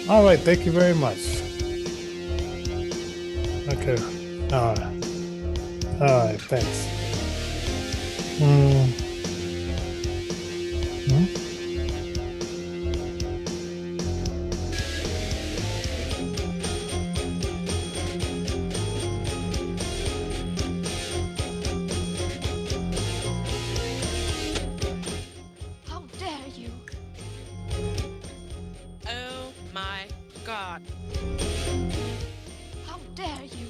All right. Thank you very much. Okay. All right. All right. Thanks. Mm. Hmm? How dare you? Oh my God. How dare you?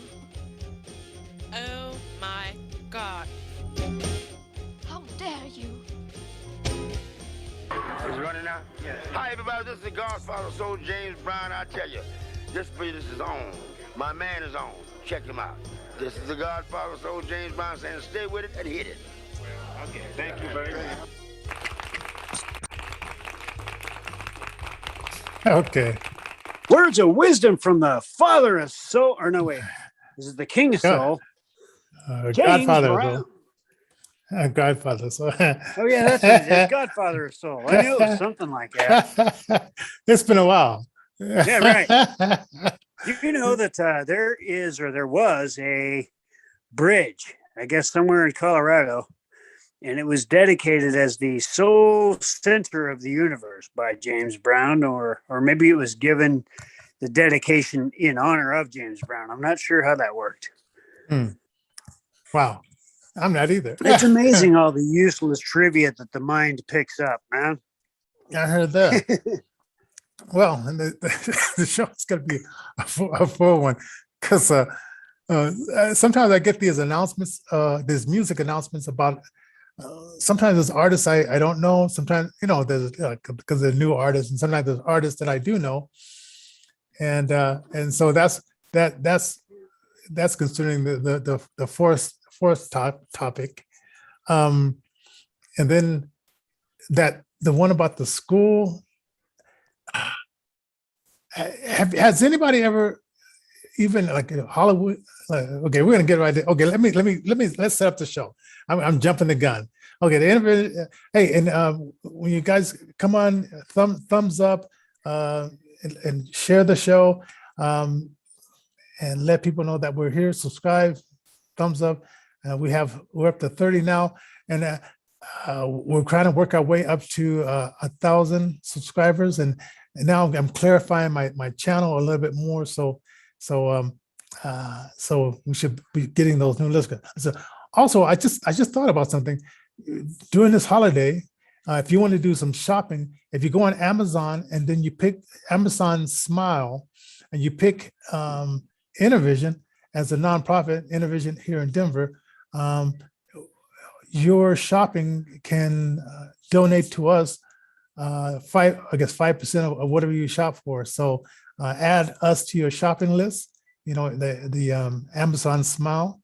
Oh my God. How dare you? Is it running now? Yes. Hi, everybody. This is the Godfather Soul James Brown. I tell you, this business is on. My man is on. Check him out. This is the Godfather Soul James Brown saying stay with it and hit it. Okay, thank you very much. Okay. Words of wisdom from the father of soul. Or no, wait. This is the king of God, soul. James Godfather. Brown. Godfather. So. Oh, yeah, that's what it is. Godfather of soul. I knew it was something like that. It's been a while. Yeah, right. You know that there is or there was a bridge, I guess, somewhere in Colorado, and it was dedicated as the sole center of the universe by James Brown, or maybe it was given the dedication in honor of James Brown. I'm not sure how that worked. Wow. I'm not either. It's amazing all the useless trivia that the mind picks up, man. I heard that. Well, and the show is going to be a full one because sometimes I get these announcements, these music announcements about. Sometimes there's artists I don't know. Sometimes there's because they're new artists, and sometimes there's artists that I do know, and so that's considering the fourth topic, and then that the one about the school. Has anybody ever even like Hollywood? Okay, we're gonna get right there. Okay, let's set up the show. I'm jumping the gun. Okay, the interview. Hey, and when you guys come on, thumbs up and share the show, and let people know that we're here. Subscribe, thumbs up. We're up to 30 now, and we're trying to work our way up to 1,000 subscribers, and now I'm clarifying my channel a little bit more. So we should be getting those new listeners. So also, I just thought about something during this holiday. If you want to do some shopping, if you go on Amazon and then you pick Amazon Smile, and you pick Innervision as a nonprofit, Innervision here in Denver, your shopping can donate to us 5% of whatever you shop for. So add us to your shopping list. The Amazon Smile,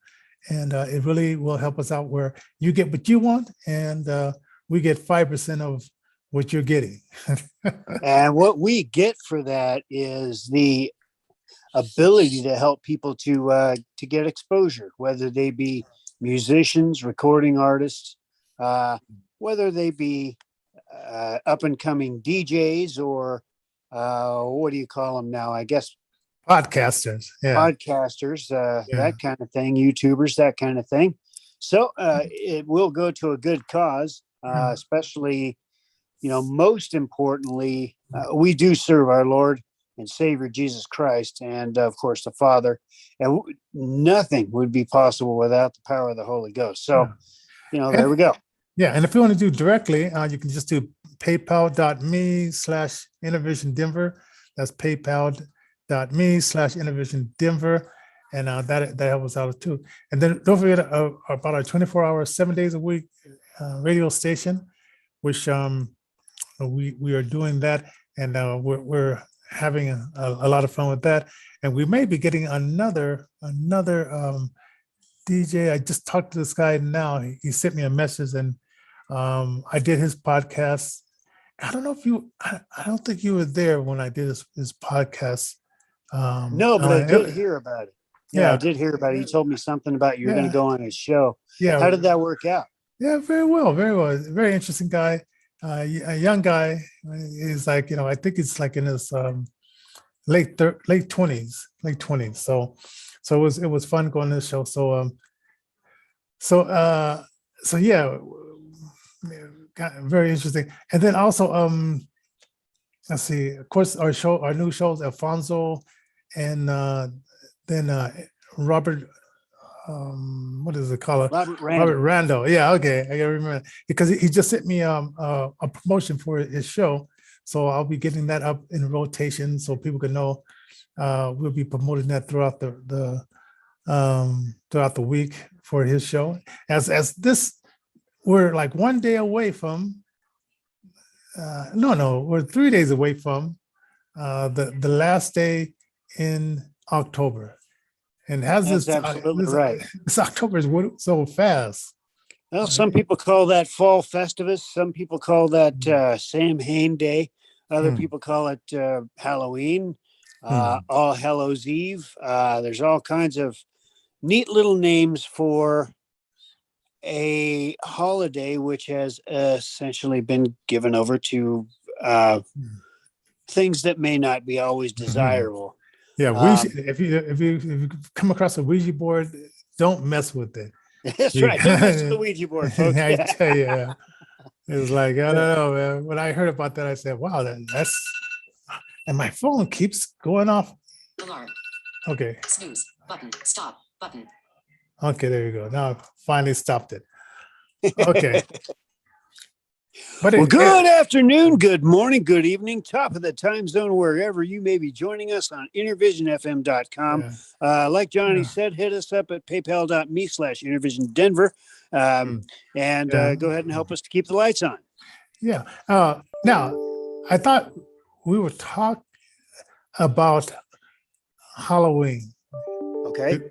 and it really will help us out where you get what you want, and we get 5% of what you're getting. And what we get for that is the ability to help people to get exposure, whether they be musicians, recording artists, whether they be up and coming DJs, or what do you call them now? I guess Podcasters, podcasters, that kind of thing, YouTubers, that kind of thing. So it will go to a good cause, especially, most importantly, we do serve our Lord and Savior Jesus Christ, and of course the Father, and nothing would be possible without the power of the Holy Ghost. So, there we go. Yeah, and if you want to do directly, you can just do paypal.me/Innervision Denver. That's paypal.me/Innervision Denver, and that helps us out too. And then don't forget about our 24-hour, 7 days a week radio station, which we are doing that, and we're having a lot of fun with that. And we may be getting another DJ. I just talked to this guy now. He sent me a message, and I did his podcast. I don't know if I don't think you were there when I did his podcast. No, but I did hear about it. Yeah, I did hear about it. You told me something about you were going to go on his show. Yeah. How did that work out? Yeah, very well, very well. Very interesting guy, a young guy. He's like, I think he's like in his late 20s, late 20s. So it was fun going to the show. So yeah, very interesting. And then also let's see, of course, our new shows, Alfonso, and then Robert, what is it called? Robert Robert Randall. Randall. Yeah, okay, I gotta remember because he just sent me a promotion for his show, so I'll be getting that up in rotation so people can know. We'll be promoting that throughout the week for his show. As this, we're like one day away from. No, we're 3 days away from the last day in October. And how's That's this? absolutely right. This October is so fast. Well, some people call that Fall Festivus. Some people call that Sam Hain Day. Other people call it Halloween, All Hallows Eve. There's all kinds of neat little names for a holiday which has essentially been given over to things that may not be always desirable. Yeah, if you come across a Ouija board, don't mess with it. That's right. Don't mess with the Ouija board, folks. I tell you, it's like I don't know, man. When I heard about that, I said, "Wow, that's." And my phone keeps going off. Alarm. Okay. Snooze. Button. Stop. Button. Okay, there you go. Now I finally stopped it. Okay. But Well, good afternoon, good morning, good evening, top of the time zone, wherever you may be joining us on innervisionfm.com. Like Johnny said, hit us up at paypal.me/innervisiondenver and go ahead and help us to keep the lights on. Yeah. Now, I thought we would talk about Halloween. Okay.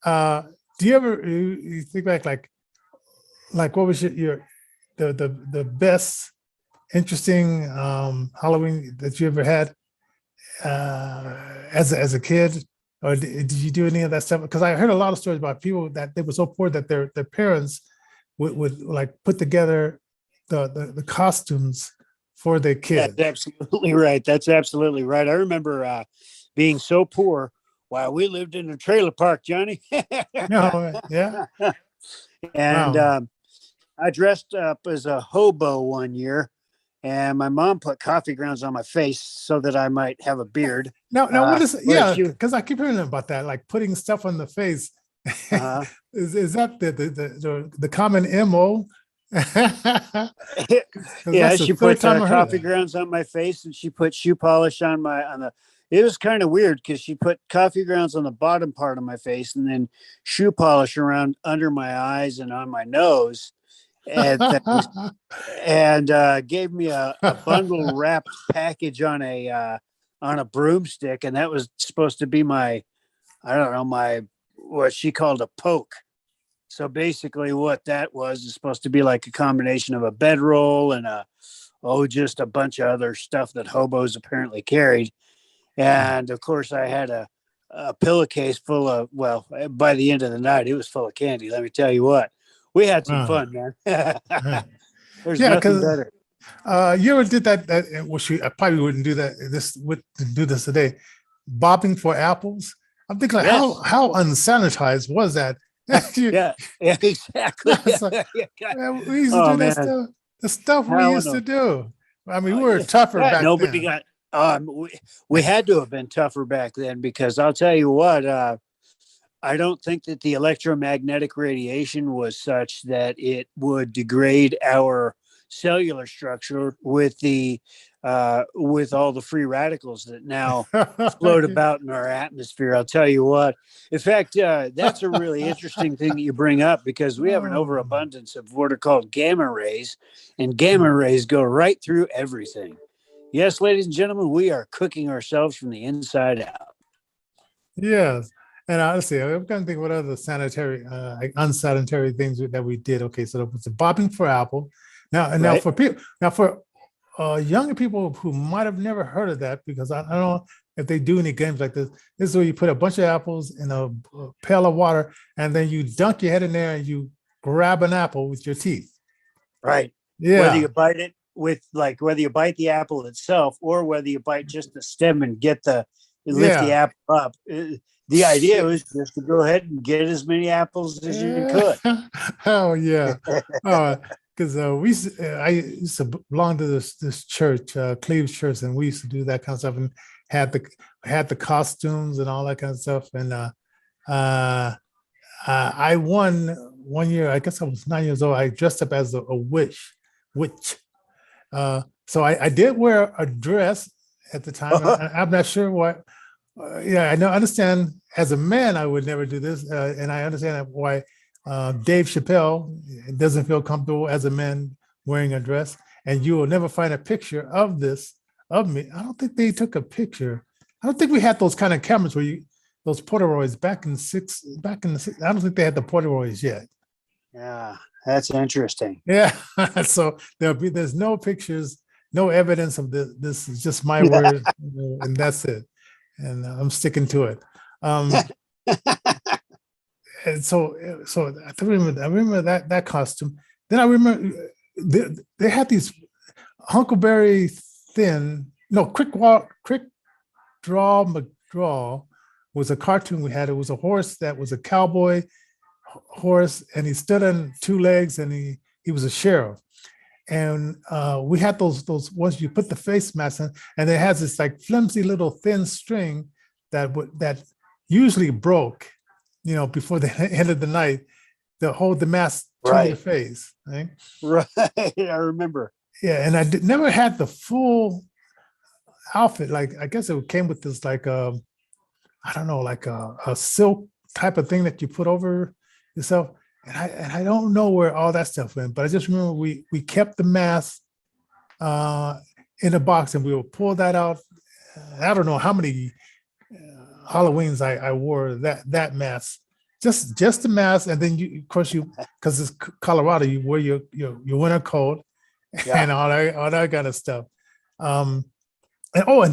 Do you ever you think back like what was your the best interesting Halloween that you ever had as a kid, or did you do any of that stuff? Because I heard a lot of stories about people that they were so poor that their parents would like put together the costumes for their kids. That's absolutely right. That's absolutely right. I remember being so poor while we lived in a trailer park, Johnny. No, yeah. And Wow. I dressed up as a hobo one year, and my mom put coffee grounds on my face so that I might have a beard. Now what is but she- because I keep hearing about that, like putting stuff on the face. Is that the common MO? Yeah, she put coffee grounds on my face, and she put shoe polish on the. It was kind of weird because she put coffee grounds on the bottom part of my face and then shoe polish around under my eyes and on my nose, and gave me a bundle wrapped package on a broomstick, and that was supposed to be my what she called a poke. So basically, what that was is supposed to be like a combination of a bedroll and just a bunch of other stuff that hobos apparently carried. And of course, I had a pillowcase full of, by the end of the night, it was full of candy. Let me tell you what, we had some fun, man. There's nothing better. You ever did that? I probably wouldn't do that. Do this today. Bobbing for apples. I'm thinking, like, Yes. how unsanitized was that? Yeah, exactly. It's like, man, we used to do that stuff. The stuff we used to do. I mean, we were tougher back nobody then. got. We had to have been tougher back then, because I'll tell you what. I don't think that the electromagnetic radiation was such that it would degrade our cellular structure with all the free radicals that now float about in our atmosphere. I'll tell you what. In fact, that's a really interesting thing that you bring up, because we have an overabundance of what are called gamma rays, and gamma rays go right through everything. Yes, ladies and gentlemen, we are cooking ourselves from the inside out. Yes. And honestly, I'm trying to think what other sanitary, unsanitary things that we did. Okay, so it was the bobbing for apple. Now for people, younger people who might have never heard of that, because I don't know if they do any games like this. This is where you put a bunch of apples in a pail of water, and then you dunk your head in there and you grab an apple with your teeth. Right. Yeah. with like whether you bite the apple itself or whether you bite just the stem and lift the apple up. The idea was just to go ahead and get as many apples as you could. Oh yeah. Because I used to belong to this church, Cleves Church, and we used to do that kind of stuff and had the costumes and all that kind of stuff. And I won one year. I guess I was 9 years old. I dressed up as a witch. So I did wear a dress at the time. I'm not sure what. I understand as a man I would never do this, and I understand why Dave Chappelle doesn't feel comfortable as a man wearing a dress. And you will never find a picture of this of me. I don't think they took a picture. I don't think we had those kind of cameras where those Polaroids back in the six. I don't think they had the Polaroids yet. Yeah, that's interesting. Yeah, so there's no pictures, no evidence of this. This is just my word, and that's it. And I'm sticking to it. And so I remember that costume. Then I remember they had these Huckleberry Quick Draw McDraw was a cartoon we had. It was a horse that was a cowboy horse, and he stood on two legs, and he was a sheriff. And we had those once you put the face mask on, and it has this like flimsy little thin string that usually broke, before the end of the night, to hold the mask to your face. Right. Right. I remember. Yeah, and I never had the full outfit. Like I guess it came with this like I don't know, like a silk type of thing that you put over yourself. And I don't know where all that stuff went, but I just remember we kept the mask in a box, and we would pull that out. I don't know how many Halloweens I wore that mask, just the mask, and then because it's Colorado, you wear your winter coat and all that kind of stuff. And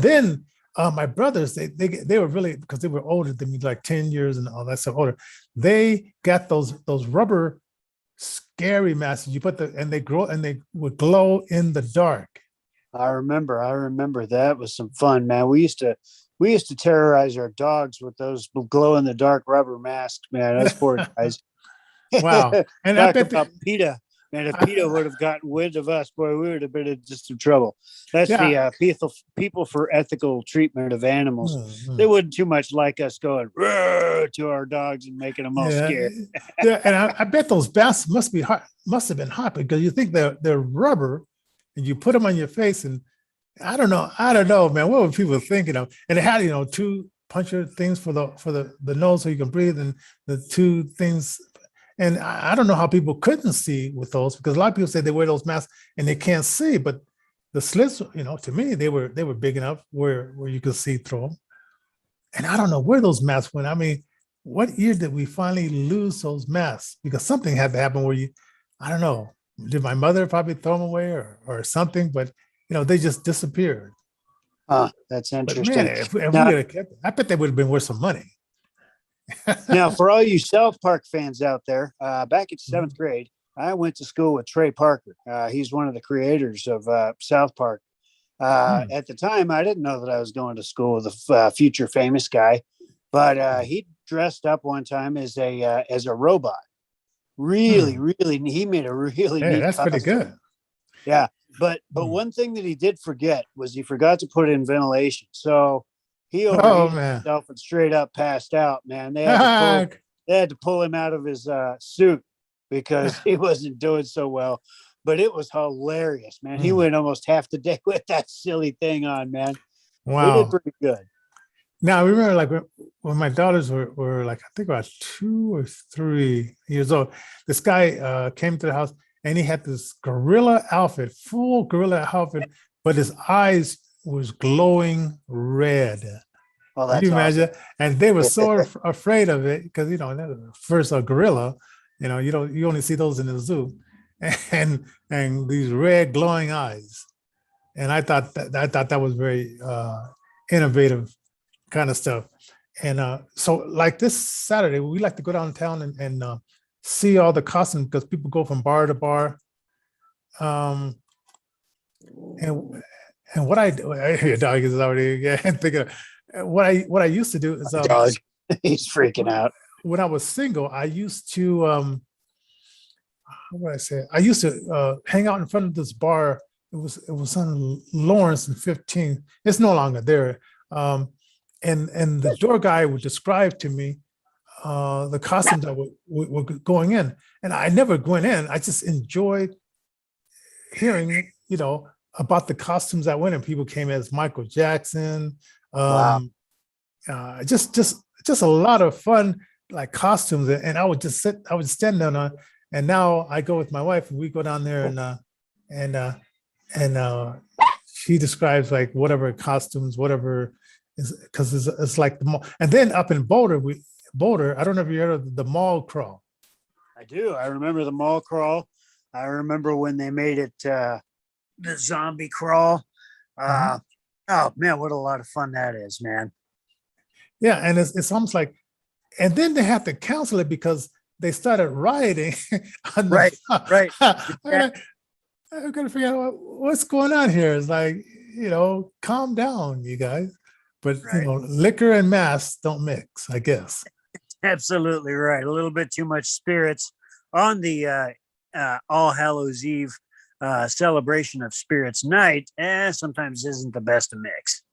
then my brothers, they were really, because they were older than me, like 10 years and all that stuff older. They got those rubber scary masks. You put and they would glow in the dark. I remember that was some fun, man. We used to terrorize our dogs with those glow in the dark rubber masks, man. Those poor guys. Wow. And I bet about PETA. Man, if PETA would have gotten wind of us, boy, we would have been in just some trouble. That's the people for ethical treatment of animals. Mm-hmm. They wouldn't too much like us going to our dogs and making them all scared. Yeah, and I bet those masks must have been hot, because you think they're rubber, and you put them on your face, and I don't know, man. What were people thinking of? And it had, two puncher things for the nose so you can breathe, and the two things. And I don't know how people couldn't see with those, because a lot of people say they wear those masks and they can't see, but the slits, to me, they were big enough where you could see through them. And I don't know where those masks went. I mean, what year did we finally lose those masks? Because something had to happen where I don't know, did my mother probably throw them away or something, but they just disappeared. That's interesting. But man, if we would have kept it, I bet they would have been worth some money. Now, for all you South Park fans out there, back in seventh grade, I went to school with Trey Parker. He's one of the creators of South Park. At the time, I didn't know that I was going to school with a future famous guy, but he dressed up one time as a robot. Really, he made a really neat that's costume. pretty good. Yeah, but one thing that he did forget was he forgot to put in ventilation. So he overheated himself and straight up passed out, man. They had to pull him out of his suit because he wasn't doing so well. But it was hilarious, man. He went almost half the day with that silly thing on, man. Wow. He did pretty good. Now, I remember like when my daughters were like, I think about 2 or 3 years old, this guy came to the house, and he had this gorilla outfit, full gorilla outfit, but his eyes was glowing red. Oh, that's Can you imagine? awesome. And they were so afraid of it, because first a gorilla, you only see those in the zoo, and these red glowing eyes. And I thought that was very innovative kind of stuff. And so like this Saturday, we like to go downtown and see all the costumes, because people go from bar to bar. and what I do, your dog is already thinking. What I used to do is Dog, he's freaking out. when I was single, I used to how would I say it? I used to hang out in front of this bar. It was on Lawrence and 15th. It's no longer there. And the door guy would describe to me the costumes that were going in, and I never went in. I just enjoyed hearing, about the costumes that went in. People came as Michael Jackson. Wow. Just a lot of fun, like costumes, and I would just I would stand down on. And now I go with my wife, and we go down there, and she describes like whatever costumes, whatever is, because it's like the mall. And then up in Boulder, I don't know if you heard of the mall crawl. I do. I remember the mall crawl. I remember when they made it the zombie crawl. Oh man, what a lot of fun that is, man. Yeah, and it's almost like, and then they have to cancel it because they started rioting. Right. I'm gonna figure out what's going on here. It's like, calm down, you guys. But Right. liquor and masks don't mix, I guess. Absolutely right. A little bit too much spirits on the All Hallows Eve celebration of Spirits Night. Sometimes isn't the best to mix.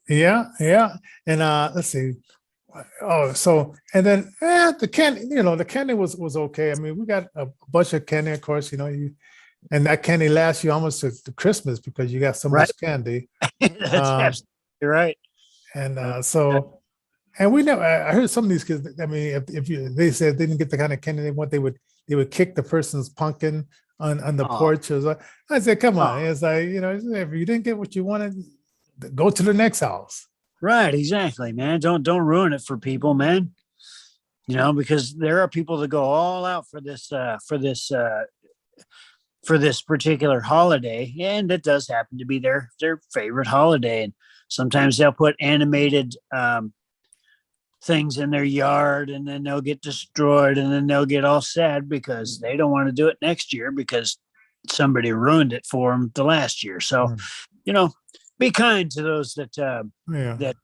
Yeah. And let's see. Oh, so and then the candy, the candy was okay. I mean, we got a bunch of candy, of course, and that candy lasts you almost to Christmas because you got so much candy. That's absolutely right. And so, and we never. I heard some of these kids. I mean, if they said they didn't get the kind of candy they want, they would kick the person's pumpkin on the porch. I said, come on. It's like, if you didn't get what you wanted, go to the next house. Right, exactly, man. Don't ruin it for people, man. Because there are people that go all out for this particular holiday, and it does happen to be their favorite holiday. And sometimes they'll put animated things in their yard, and then they'll get destroyed, and then they'll get all sad because they don't want to do it next year because somebody ruined it for them the last year. So, be kind to those that that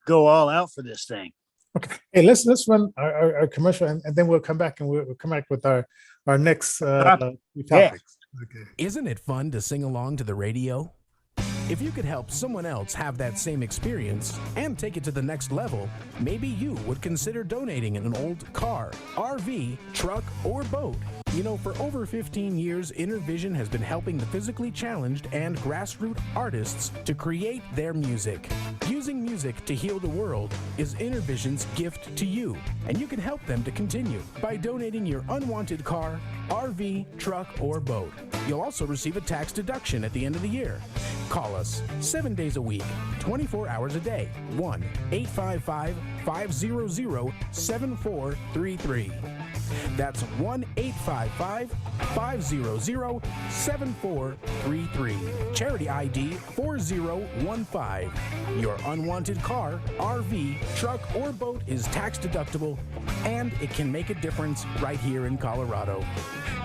go all out for this thing. Okay. Hey, let's run our commercial, and then we'll come back, and we'll come back with our next few topics. Yeah. Okay. Isn't it fun to sing along to the radio? If you could help someone else have that same experience and take it to the next level, maybe you would consider donating an old car, RV, truck, or boat. For over 15 years, Innervision has been helping the physically challenged and grassroots artists to create their music. Using music to heal the world is Innervision's gift to you, and you can help them to continue by donating your unwanted car, RV, truck, or boat. You'll also receive a tax deduction at the end of the year. Call us 7 days a week, 24 hours a day, 1-855-500-7433. That's 1-855-500-7433. Charity ID 4015. Your unwanted car, RV, truck, or boat is tax deductible, and it can make a difference right here in Colorado.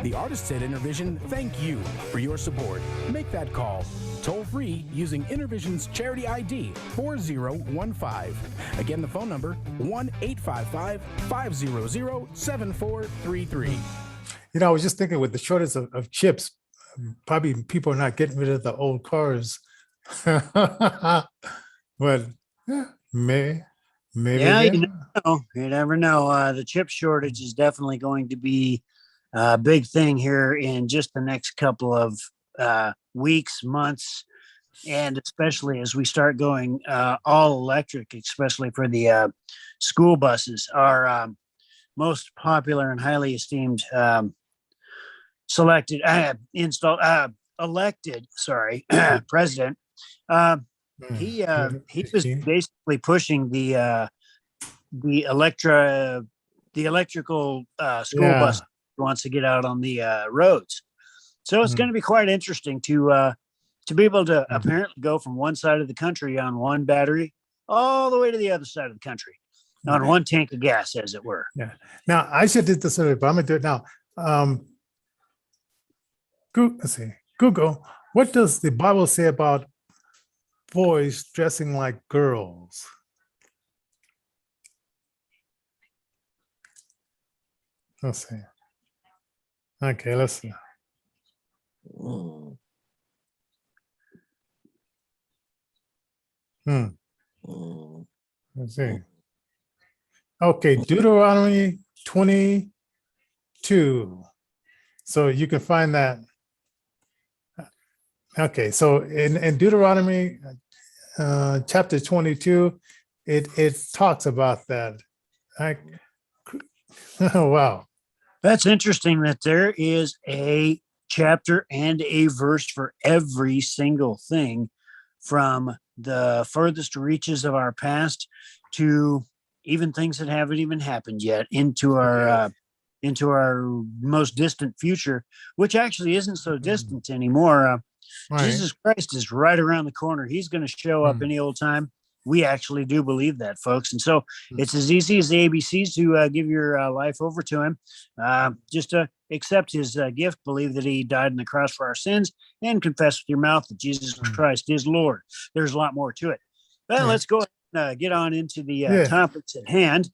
The artists at Innervision thank you for your support. Make that call toll free using Innervision's charity ID 4015. Again, the phone number 1-855-500-7433. I was just thinking with the shortage of chips, probably people are not getting rid of the old cars. But maybe. Yeah, you never know. The chip shortage is definitely going to be a big thing here in just the next couple of weeks, months, and especially as we start going all electric, especially for the school buses. Our most popular and highly esteemed elected president. He was basically pushing the electrical school bus wants to get out on the roads. So it's going to be quite interesting to be able to apparently go from one side of the country on one battery all the way to the other side of the country on one tank of gas, as it were. Yeah. Now I should do this earlier, but I'm gonna do it now. Let's see. Google What does the Bible say about boys dressing like girls? Let's see. Okay, let's see. Let's see. Okay, Deuteronomy 22. So you can find that. Okay, so in Deuteronomy chapter 22, it talks about that. Oh, wow. That's interesting that there is a chapter and a verse for every single thing, from the furthest reaches of our past to even things that haven't even happened yet into our most distant future, which actually isn't so distant anymore. Right. Jesus Christ is right around the corner. He's going to show up any old time. We actually do believe that, folks. And so it's as easy as the ABCs to give your life over to him. Just to accept his gift, believe that he died on the cross for our sins, and confess with your mouth that Jesus Christ is Lord. There's a lot more to it. But let's go and get on into the topics at hand.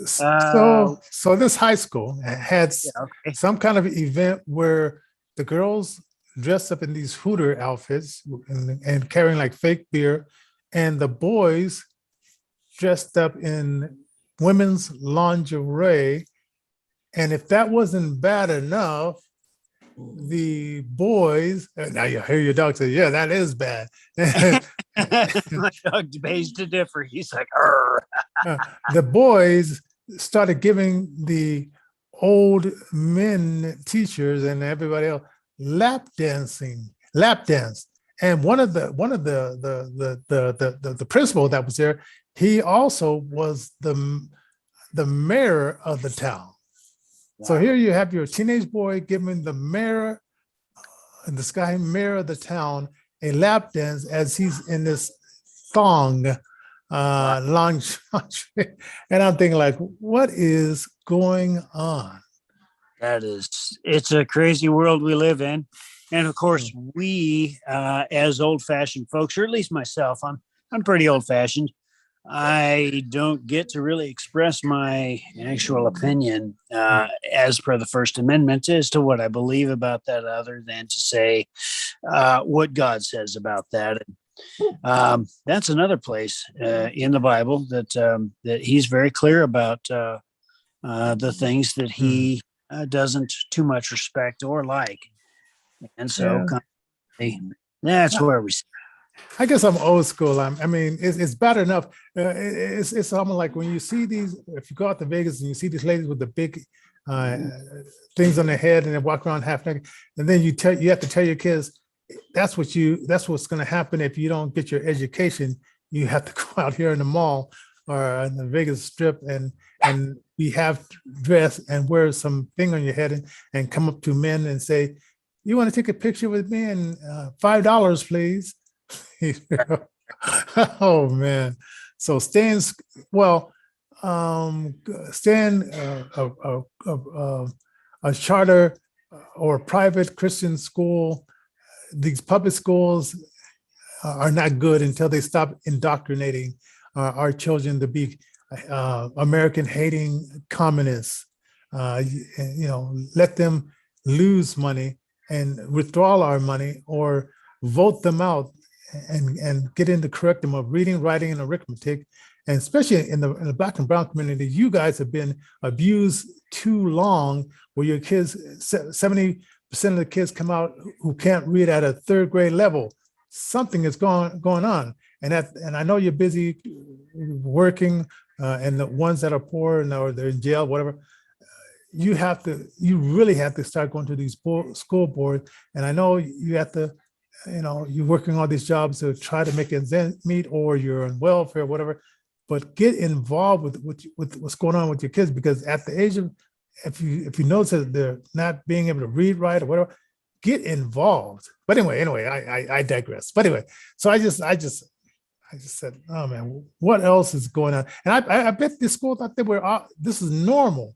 So this high school had some kind of event where the girls dressed up in these Hooter outfits and carrying like fake beer, and the boys dressed up in women's lingerie. And if that wasn't bad enough, the boys, now you hear your dog say, yeah, that is bad. My dog begs to differ. He's like, the boys started giving the old men teachers and everybody else lap dance. And one of the principal that was there, he also was the mayor of the town. Wow. So here you have your teenage boy giving the mayor, the sky mayor of the town, a lap dance as he's in this thong lounge. And I'm thinking, like, what is going on? It's a crazy world we live in. And of course, we, as old-fashioned folks, or at least myself, I'm pretty old-fashioned. I don't get to really express my actual opinion as per the First Amendment as to what I believe about that, other than to say what God says about that. And that's another place in the Bible that he's very clear about the things that he doesn't too much respect or like. And so that's where we. I guess I'm old school. I mean, it's bad enough. It's almost like when you see these. If you go out to Vegas and you see these ladies with the big things on their head and they walk around half naked, and then you have to tell your kids that's what's going to happen if you don't get your education. You have to go out here in the mall or in the Vegas Strip and be half dressed and wear some thing on your head and come up to men and say, you want to take a picture with me and $5, please. Oh man. So stay in a charter or private Christian school. These public schools are not good until they stop indoctrinating our children to be American hating communists. Let them lose money and withdraw our money or vote them out and get in the curriculum of reading, writing, and arithmetic. And especially in the Black and brown community, you guys have been abused too long, where your kids, 70% of the kids come out who can't read at a third grade level. Something is going on. And I know you're busy working, and the ones that are poor or they're in jail, whatever, you really have to start going to these school boards. And I know you have to, you're working all these jobs to try to make ends meet, or you're on welfare, whatever, but get involved with what's going on with your kids, because at the age of, if you notice that they're not being able to read, write, or whatever, get involved. But anyway, I digress. But anyway, so I just said, oh man, what else is going on? And I bet the school thought this is normal,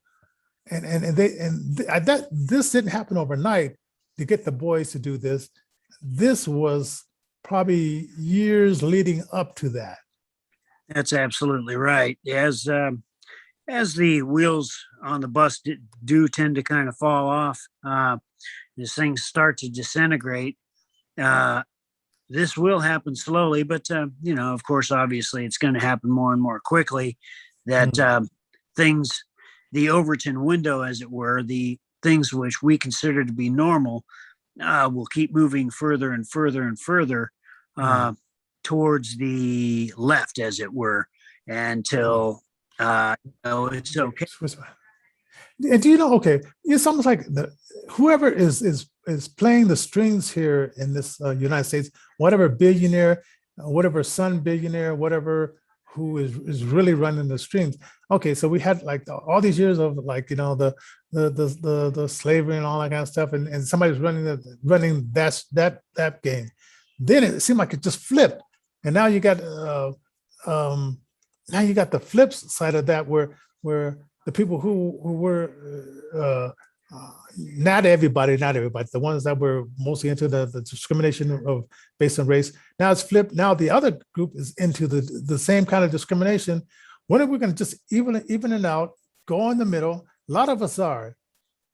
and this didn't happen overnight to get the boys to do this. this was probably years leading up to that. That's absolutely right. As the wheels on the bus do tend to kind of fall off, as things start to disintegrate, this will happen slowly, but of course, obviously, it's going to happen more and more quickly. That things, the Overton window, as it were, the things which we consider to be normal, will keep moving further and further and further towards the left, as it were, until it's okay. And do you know? Okay, it's almost like whoever is playing the strings here in this United States, whatever billionaire, whatever son billionaire, whatever who is really running the strings. Okay, so we had like all these years of like the slavery and all that kind of stuff, and somebody's running that game. Then it seemed like it just flipped, and now you got the flip side of that where the people who were not everybody, the ones that were mostly into the discrimination of based on race, now it's flipped. Now the other group is into the same kind of discrimination. When are we going to just even it out, go in the middle? A lot of us are,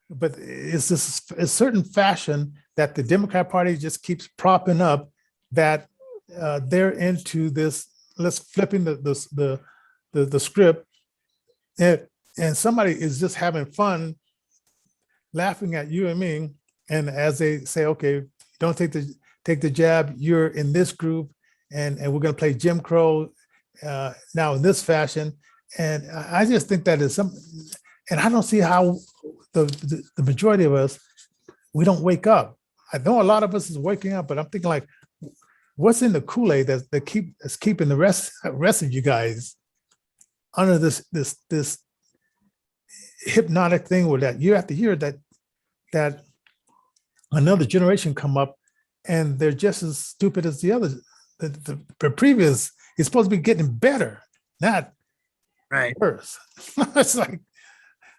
but it's this a certain fashion that the Democrat Party just keeps propping up that they're into this. Let's flipping the script, and somebody is just having fun, laughing at you and me, and as they say, okay, don't take the jab. You're in this group, and we're going to play Jim Crow now in this fashion. And I just think that is something, and I don't see how the majority of us, we don't wake up. I know a lot of us is waking up, but I'm thinking like, what's in the Kool-Aid that's keeping the rest of you guys under this hypnotic thing, where that year after year that another generation come up and they're just as stupid as the others. The previous is supposed to be getting better, not worse. It's like,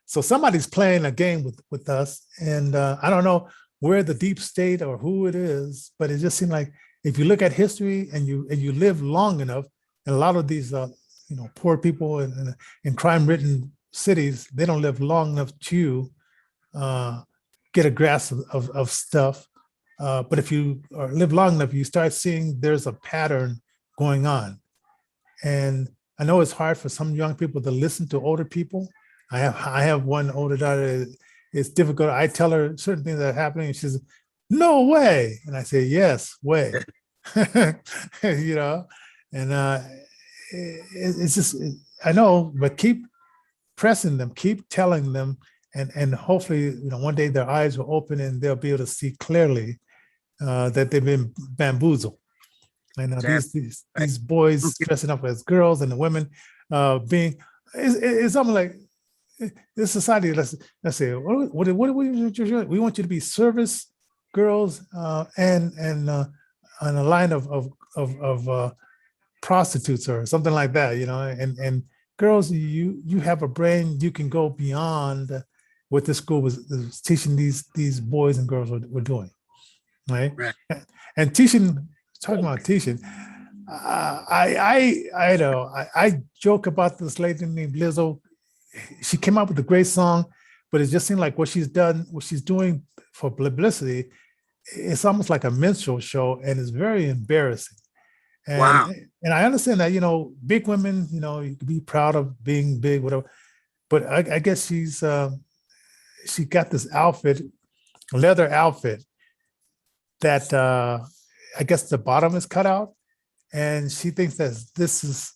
so somebody's playing a game with us, and I don't know where the deep state or who it is, but it just seemed like if you look at history and you live long enough, and a lot of these poor people in crime-ridden cities, they don't live long enough to get a grasp of stuff. But if you live long enough, you start seeing there's a pattern going on. And I know it's hard for some young people to listen to older people. I have one older daughter. It's difficult. I tell her certain things that are happening, and she says, "No way," and I say, "Yes, way." And it's just, I know, but keep pressing them, keep telling them, and hopefully, one day their eyes will open and they'll be able to see clearly that they've been bamboozled. And these boys dressing up as girls, and the women it's almost like this society. Let's say, what we want you to be service girls and on a line of prostitutes or something like that, and girls, you have a brain, you can go beyond what this school was teaching these boys and girls were doing, right? And talking about teaching, I joke about this lady named Lizzo. She came up with a great song, but it just seemed like what she's doing for publicity, it's almost like a minstrel show, and it's very embarrassing. And, wow. And I understand that, big women, you can be proud of being big, whatever. But I guess she got this leather outfit that I guess the bottom is cut out, and she thinks that this is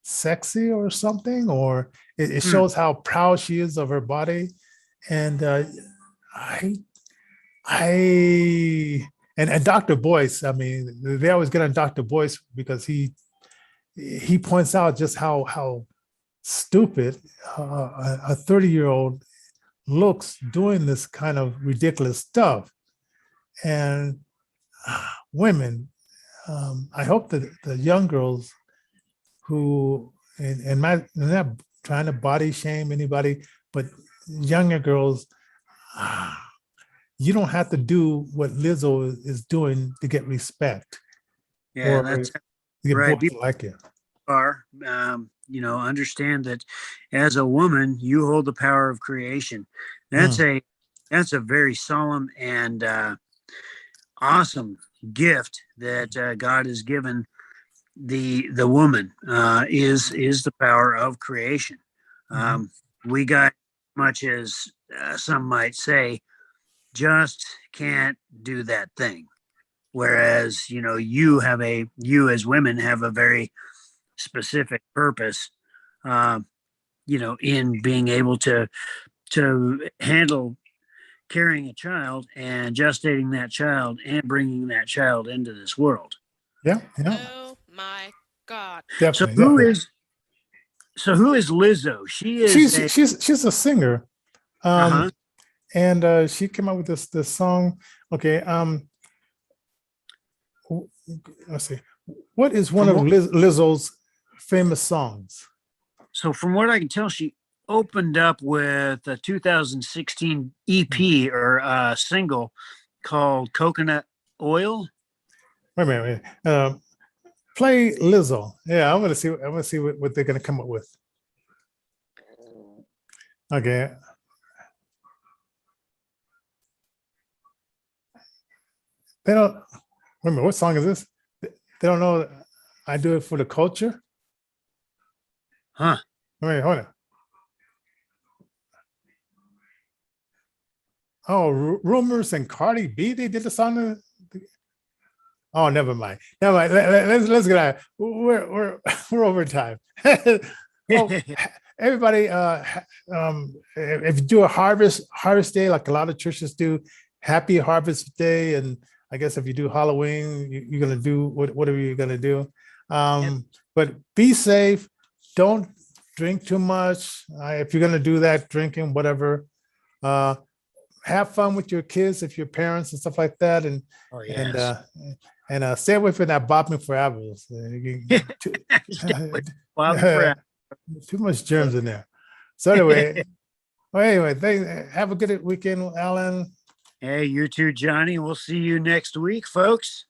sexy or something, or it shows how proud she is of her body. And And Dr. Boyce, I mean, they always get on Dr. Boyce because he points out just how stupid a 30-year-old looks doing this kind of ridiculous stuff. And women, I hope that the young girls who, and not trying to body shame anybody, but younger girls, you don't have to do what Lizzo is doing to get respect Yeah, or that's to get right. boys to like you. Are, understand that as a woman, you hold the power of creation. That's a very solemn and awesome gift that God has given the woman is the power of creation. We got much as some might say, just can't do that thing. Whereas you as women have a very specific purpose, in being able to handle carrying a child and gestating that child and bringing that child into this world. Yeah, yeah, Oh my God. So definitely. who Definitely. is Lizzo? She is She's a singer. uh-huh. And she came out with this song. Okay, let's see. What is one of Lizzo's famous songs? So from what I can tell, she opened up with a 2016 EP or single called Coconut Oil. Wait a minute. Play Lizzo. Yeah, I want to see. I want to see what they're going to come up with. Okay. They don't. Wait a minute. What song is this? They don't know. I do it for the culture. Huh. Wait, hold on. Oh, Rumors and Cardi B. They did the song. Oh, never mind. Never mind. Let's get out. We're over time. Oh, everybody, if you do a harvest day, like a lot of churches do, happy harvest day. And I guess if you do Halloween, you're gonna do whatever you're gonna do. But be safe. Don't drink too much. If you're gonna do that, drinking, whatever. Have fun with your kids, if your parents and stuff like that, and stay away from that bopping forever. Too much germs in there. So anyway, have a good weekend, Alan. Hey, you too, Johnny. We'll see you next week, folks.